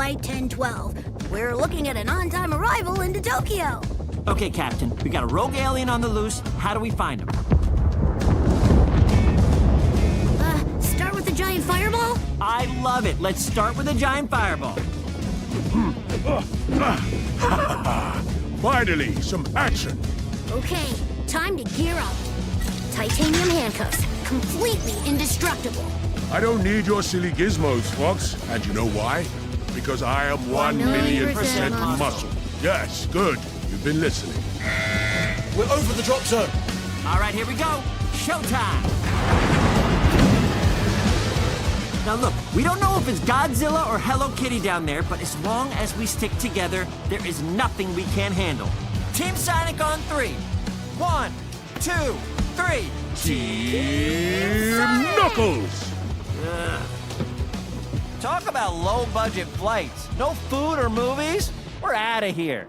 Flight 1012. We're looking at an on-time arrival into Tokyo. Okay, Captain, we got a rogue alien on the loose. How do we find him? Start with the giant fireball? I love it. Let's start with a giant fireball. Finally, some action. Okay, time to gear up. Titanium handcuffs, completely indestructible. I don't need your silly gizmos, Fox. And you know why? Because I am 1,000,000% muscle. Yes, good. You've been listening. We're over the drop zone. All right, here we go. Showtime. Now look, we don't know if it's Godzilla or Hello Kitty down there, but as long as we stick together, there is nothing we can't handle. Team Sonic on 3. 1, 2, 3. Team Knuckles! Talk about low-budget flights. No food or movies? We're out of here.